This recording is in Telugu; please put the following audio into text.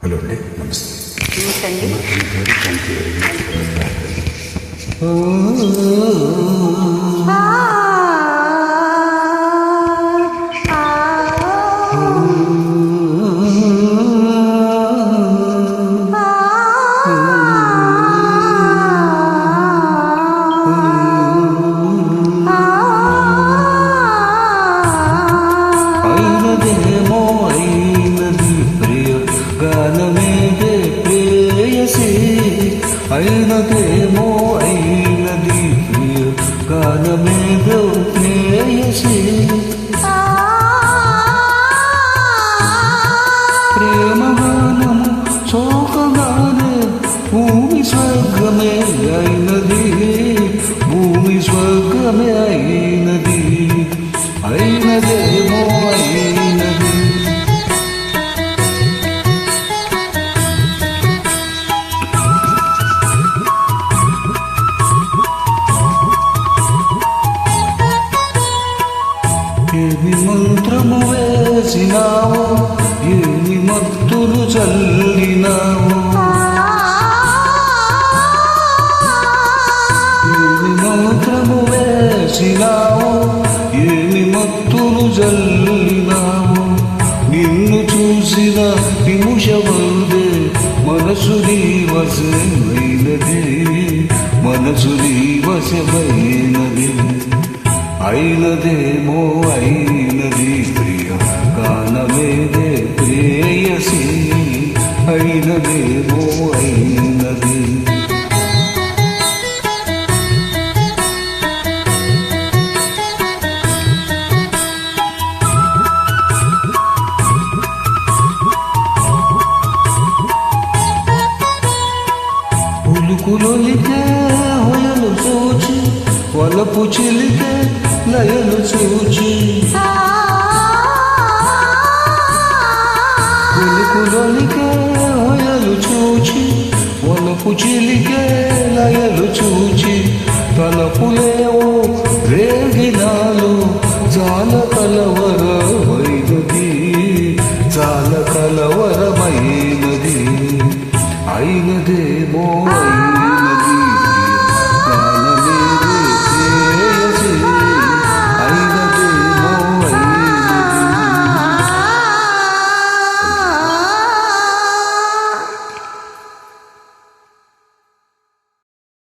హలో అండి, నమస్తే. అయినదేమో అయినది ప్రియ గానమేదో ప్రేయసి ప్రేమగానము శోకగానే భూమి స్వర్గమే అయినది, భూమి స్వర్గమే అయినది, అయినదేమో అయినది. ఏమి మంత్రము వేసినావు, ఏమి మత్తులు చల్లినావు, ఏమి మంత్రము వేసినావు, ఏమి మత్తులు చల్లినావు. నిన్ను చూసిన నిముషమందే మనసు నీ వశమైనది, మనసు నీ వశమైనది, అయినదేమో అయినది ప్రియ గానమేదే ప్రేయసి, అయినదేమో అయినది. పులుకులొలికే హొయలు చూచి, వలపు చిలికే లయలు చూచి, పులుకులొలికే హొయలు చూచి, వలపు చిలికే లయలు చూచి, తలపులేవో రేగినాలు చాలా కలవరమైనది, చాలా కలవరమైనది, అయినదేమో